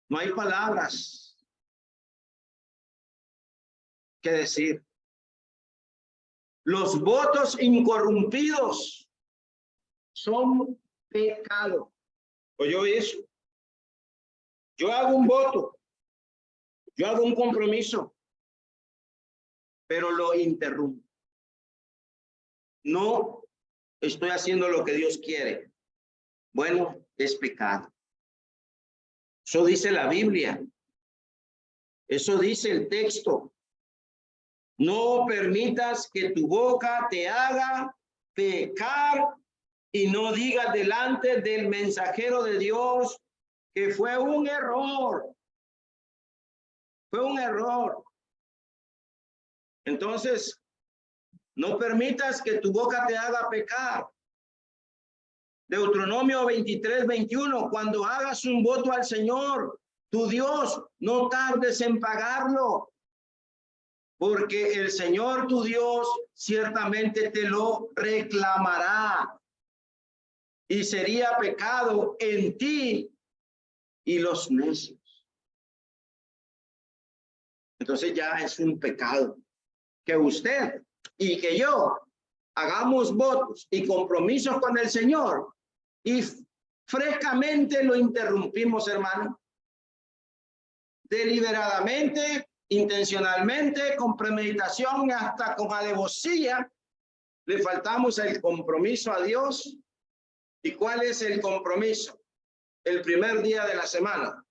No hay palabras que decir. Los votos incorrompidos son pecado. ¿Oyó eso? Yo hago un voto, yo hago un compromiso, pero lo interrumpo. No estoy haciendo lo que Dios quiere. Bueno, es pecado. Eso dice la Biblia. Eso dice el texto. No permitas que tu boca te haga pecar y no digas delante del mensajero de Dios que fue un error. Fue un error. Entonces, no permitas que tu boca te haga pecar. Deuteronomio 23:21, cuando hagas un voto al Señor, tu Dios, no tardes en pagarlo, porque el Señor tu Dios ciertamente te lo reclamará y sería pecado en ti y los necios. Entonces ya es un pecado que usted y que yo hagamos votos y compromisos con el Señor y frescamente lo interrumpimos, hermano. Deliberadamente, intencionalmente, con premeditación, hasta con alevosía, le faltamos el compromiso a Dios. ¿Y cuál es el compromiso? El primer día de la semana.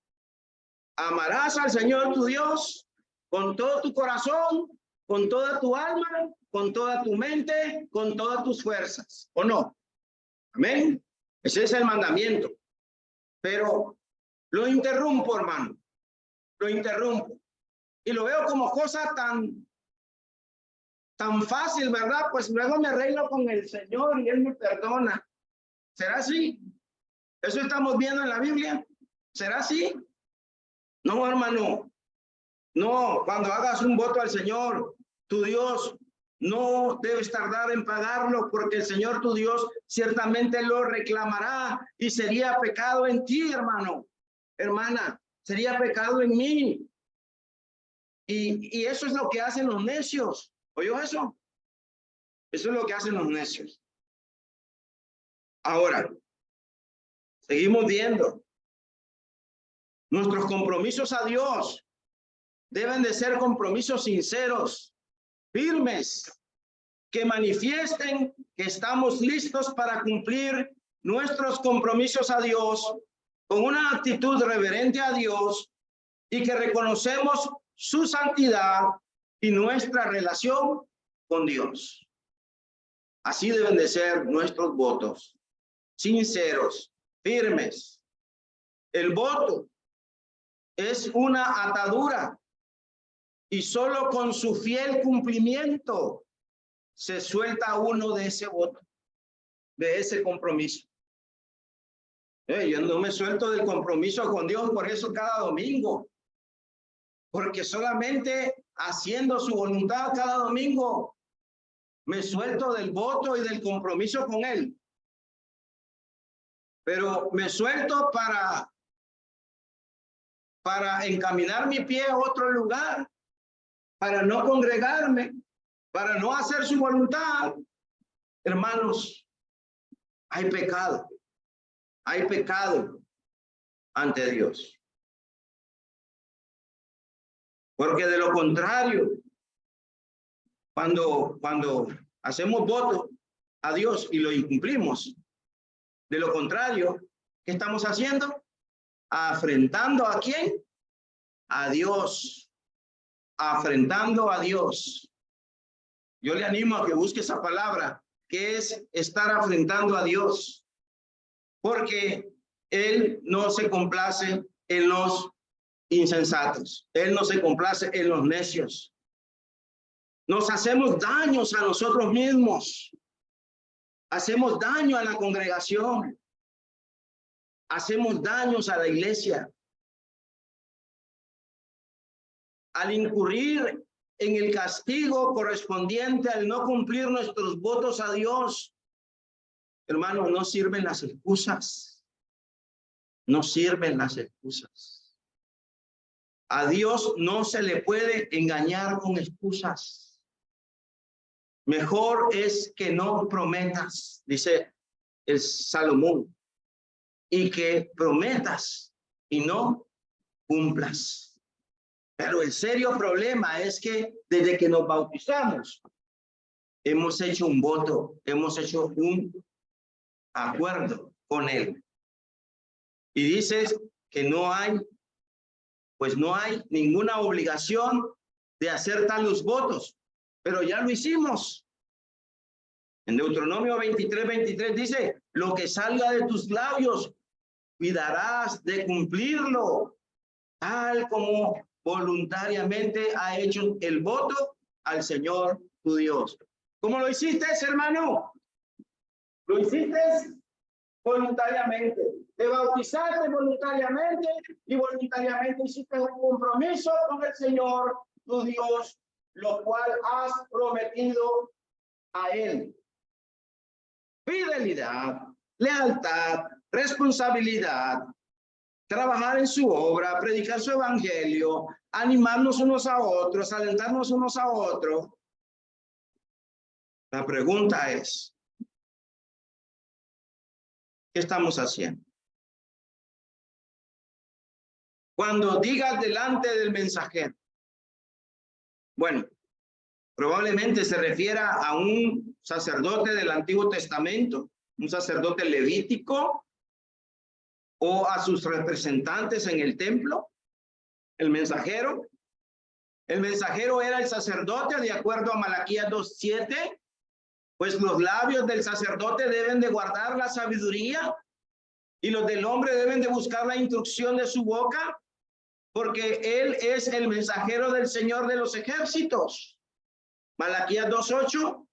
Amarás al Señor tu Dios con todo tu corazón, con toda tu alma, con toda tu mente, con todas tus fuerzas, ¿o no? Amén. Ese es el mandamiento. Pero lo interrumpo, hermano. Lo interrumpo. Y lo veo como cosa tan fácil, ¿verdad? Pues luego me arreglo con el Señor y Él me perdona. ¿Será así? ¿Eso estamos viendo en la Biblia? ¿Será así? No, hermano. No, cuando hagas un voto al Señor, tu Dios, no debes tardar en pagarlo, porque el Señor tu Dios ciertamente lo reclamará y sería pecado en ti, hermano, hermana, sería pecado en mí. Y eso es lo que hacen los necios. ¿Oyó eso? Eso es lo que hacen los necios. Ahora, seguimos viendo. Nuestros compromisos a Dios deben de ser compromisos sinceros, firmes, que manifiesten que estamos listos para cumplir nuestros compromisos a Dios con una actitud reverente a Dios y que reconocemos su santidad y nuestra relación con Dios. Así deben de ser nuestros votos, sinceros, firmes. El voto es una atadura y solo con su fiel cumplimiento se suelta uno de ese voto, de ese compromiso. Yo no me suelto del compromiso con Dios por eso cada domingo, porque solamente haciendo su voluntad cada domingo me suelto del voto y del compromiso con Él. Pero me suelto para encaminar mi pie a otro lugar, para no congregarme, para no hacer su voluntad. Hermanos, hay pecado ante Dios. Porque de lo contrario, cuando hacemos voto a Dios y lo incumplimos, de lo contrario, ¿qué estamos haciendo? ¿Afrentando a quién? A Dios. Afrentando a Dios. Yo le animo a que busque esa palabra, que es estar afrentando a Dios, porque Él no se complace en los insensatos. Él no se complace en los necios. Nos hacemos daños a nosotros mismos. Hacemos daño a la congregación. Hacemos daños a la iglesia. Al incurrir en el castigo correspondiente al no cumplir nuestros votos a Dios, hermanos, no sirven las excusas. No sirven las excusas. A Dios no se le puede engañar con excusas. Mejor es que no prometas, dice el Salomón, y que prometas y no cumplas. Pero el serio problema es que desde que nos bautizamos, hemos hecho un voto, hemos hecho un acuerdo con Él. Y dices que no hay, pues no hay ninguna obligación de hacer tales votos, pero ya lo hicimos. En Deuteronomio 23:23 dice, lo que salga de tus labios, cuidarás de cumplirlo, tal como voluntariamente ha hecho el voto al Señor tu Dios. ¿Cómo lo hiciste, hermano? Lo hiciste voluntariamente. Te bautizaste voluntariamente y voluntariamente hiciste un compromiso con el Señor tu Dios, lo cual has prometido a Él. Fidelidad, lealtad, responsabilidad, trabajar en su obra, predicar su evangelio, animarnos unos a otros, alentarnos unos a otros. La pregunta es, ¿qué estamos haciendo? Cuando digas delante del mensajero, bueno, probablemente se refiera a un sacerdote del Antiguo Testamento, un sacerdote levítico, o a sus representantes en el templo, el mensajero. El mensajero era el sacerdote, de acuerdo a Malaquías 2:7, pues los labios del sacerdote deben de guardar la sabiduría y los del hombre deben de buscar la instrucción de su boca, porque él es el mensajero del Señor de los ejércitos. Malaquías 2:8,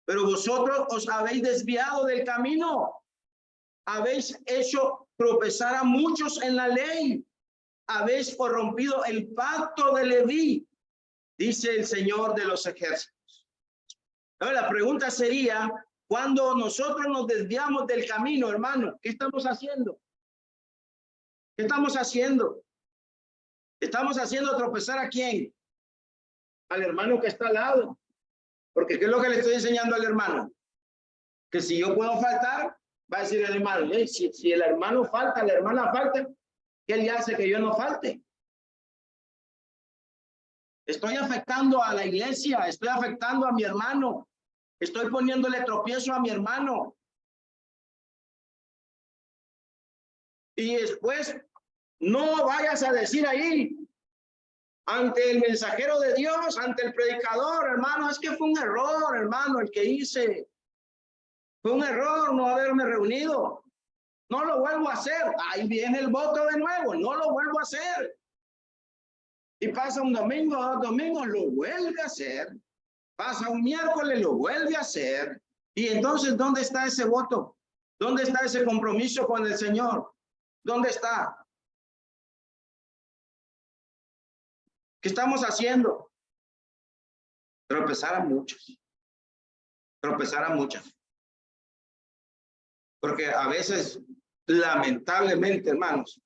pero vosotros os habéis desviado del camino, habéis hecho tropezar a muchos en la ley, habéis corrompido el pacto de Leví, dice el Señor de los ejércitos. Ahora, la pregunta sería, cuando nosotros nos desviamos del camino, hermano, ¿qué estamos haciendo? ¿Qué estamos haciendo? ¿Estamos haciendo tropezar a quién? Al hermano que está al lado. Porque ¿qué es lo que le estoy enseñando al hermano? Que si yo puedo faltar, va a decir el hermano, si el hermano falta, la hermana falta, ¿qué le hace que yo no falte? Estoy afectando a la iglesia, estoy afectando a mi hermano, estoy poniéndole tropiezo a mi hermano. Y después, no vayas a decir ahí, ante el mensajero de Dios, ante el predicador, hermano, es que fue un error, hermano, el que hice. Fue un error no haberme reunido. No lo vuelvo a hacer. Ahí viene el voto de nuevo. No lo vuelvo a hacer. Y pasa un domingo, 2 domingos, lo vuelve a hacer. Pasa un miércoles, lo vuelve a hacer. Y entonces, ¿dónde está ese voto? ¿Dónde está ese compromiso con el Señor? ¿Dónde está? ¿Qué estamos haciendo? Tropezar a muchos. Tropezar a muchos. Porque a veces, lamentablemente, hermanos,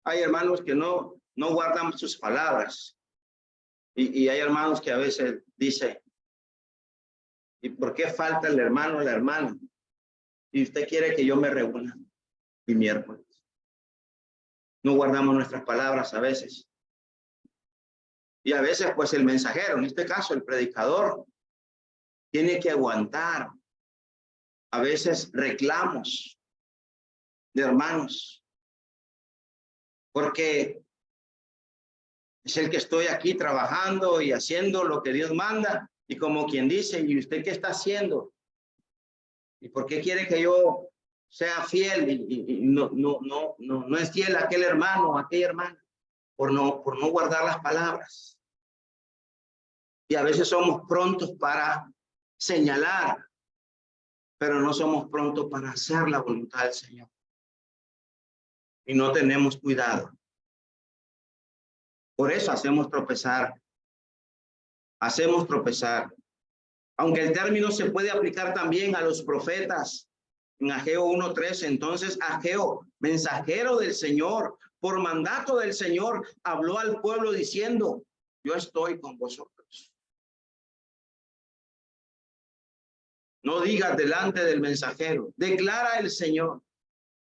hay hermanos que no guardan sus palabras. Y hay hermanos que a veces dicen, ¿y por qué falta el hermano o la hermana? Y usted quiere que yo me reúna el miércoles. No guardamos nuestras palabras a veces. Y a veces, pues, el mensajero, en este caso, el predicador, tiene que aguantar a veces reclamos de hermanos. Porque es el que estoy aquí trabajando y haciendo lo que Dios manda. Y como quien dice, ¿y usted qué está haciendo? ¿Y por qué quiere que yo sea fiel y no es fiel a aquel hermano o a aquella hermana? Por no guardar las palabras. Y a veces somos prontos para señalar, pero no somos prontos para hacer la voluntad del Señor. Y no tenemos cuidado. Por eso hacemos tropezar. Hacemos tropezar. Aunque el término se puede aplicar también a los profetas. En Ageo 1:13, entonces Ageo, mensajero del Señor, por mandato del Señor, habló al pueblo diciendo, yo estoy con vosotros. No digas delante del mensajero, declara el Señor.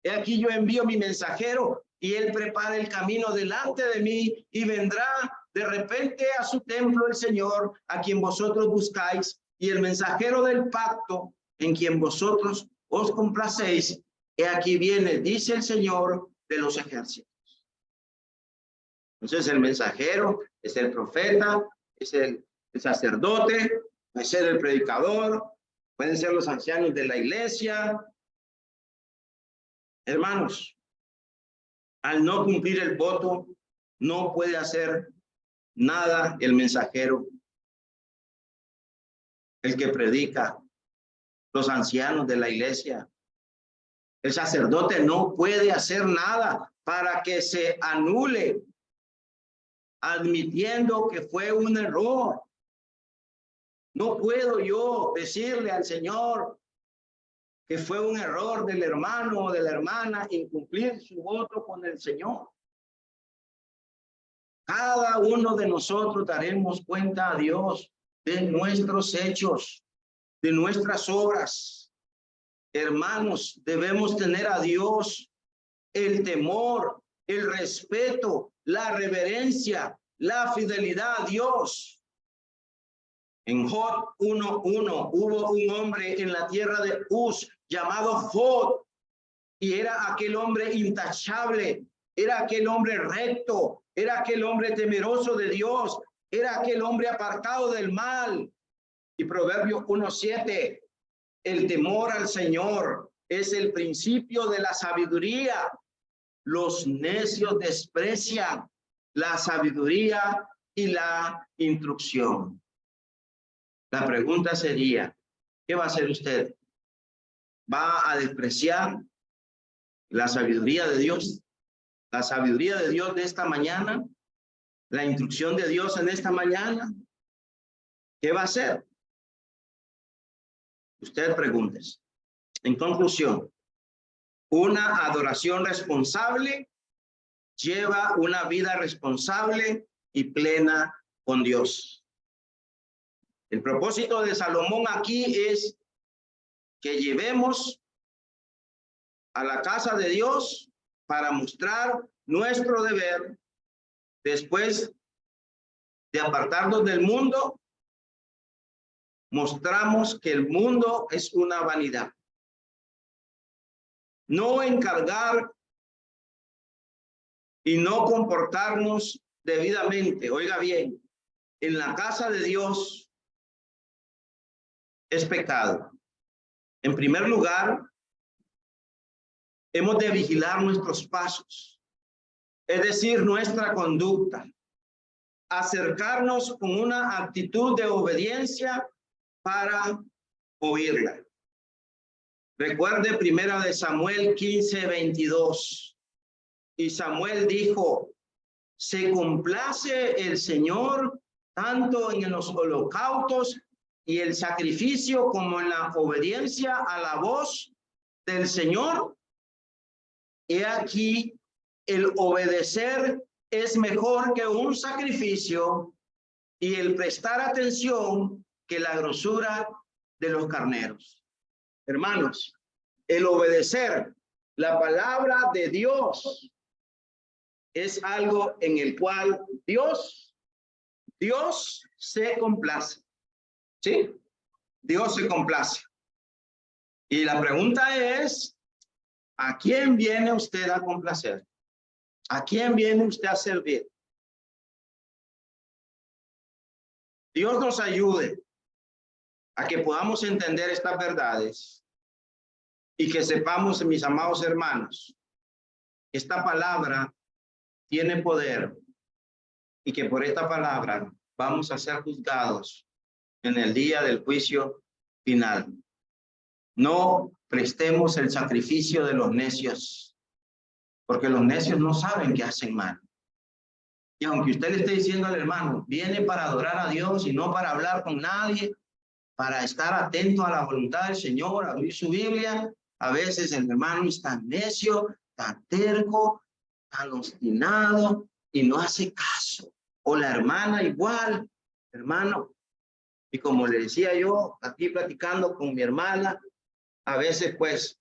He aquí yo envío mi mensajero y él prepara el camino delante de mí y vendrá de repente a su templo el Señor, a quien vosotros buscáis, y el mensajero del pacto, en quien vosotros os complacéis, he aquí viene, dice el Señor de los ejércitos. Entonces el mensajero es el profeta, es el sacerdote, puede ser el predicador, pueden ser los ancianos de la iglesia. Hermanos, al no cumplir el voto, no puede hacer nada el mensajero, el que predica, los ancianos de la iglesia. El sacerdote no puede hacer nada para que se anule, admitiendo que fue un error. No puedo yo decirle al Señor que fue un error del hermano o de la hermana incumplir su voto con el Señor. Cada uno de nosotros daremos cuenta a Dios de nuestros hechos, de nuestras obras. Hermanos, debemos tener a Dios el temor, el respeto, la reverencia, la fidelidad a Dios. En Job 1:1 hubo un hombre en la tierra de Uz llamado Job, y era aquel hombre intachable, era aquel hombre recto, era aquel hombre temeroso de Dios, era aquel hombre apartado del mal. Y Proverbios 1:7, el temor al Señor es el principio de la sabiduría. Los necios desprecian la sabiduría y la instrucción. La pregunta sería, ¿qué va a hacer usted? ¿Va a despreciar la sabiduría de Dios? La sabiduría de Dios de esta mañana, la instrucción de Dios en esta mañana. ¿Qué va a hacer? Usted pregúntese. En conclusión, una adoración responsable lleva una vida responsable y plena con Dios. El propósito de Salomón aquí es que llevemos a la casa de Dios para mostrar nuestro deber después de apartarnos del mundo. Mostramos que el mundo es una vanidad. No encargar y no comportarnos debidamente. Oiga bien, en la casa de Dios es pecado. En primer lugar, hemos de vigilar nuestros pasos, es decir, nuestra conducta. Acercarnos con una actitud de obediencia para oírla. Recuerde 1 Samuel 15:22. Y Samuel dijo, se complace el Señor tanto en los holocaustos y el sacrificio como en la obediencia a la voz del Señor. He aquí, el obedecer es mejor que un sacrificio y el prestar atención que la grosura de los carneros. Hermanos, el obedecer la palabra de Dios es algo en el cual Dios se complace. ¿Sí? Dios se complace. Y la pregunta es, ¿a quién viene usted a complacer? ¿A quién viene usted a servir? Dios nos ayude a que podamos entender estas verdades y que sepamos, mis amados hermanos, esta palabra tiene poder y que por esta palabra vamos a ser juzgados en el día del juicio final. No prestemos el sacrificio de los necios, porque los necios no saben que hacen mal. Y aunque usted le esté diciendo al hermano, viene para adorar a Dios y no para hablar con nadie, para estar atento a la voluntad del Señor, abrir su Biblia, a veces el hermano es tan necio, tan terco, tan obstinado y no hace caso. O la hermana igual, hermano. Y como le decía yo, aquí platicando con mi hermana, a veces pues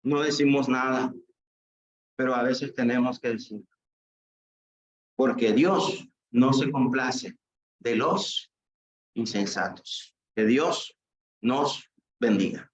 no decimos nada, pero a veces tenemos que decir. Porque Dios no se complace de los insensatos. Que Dios nos bendiga.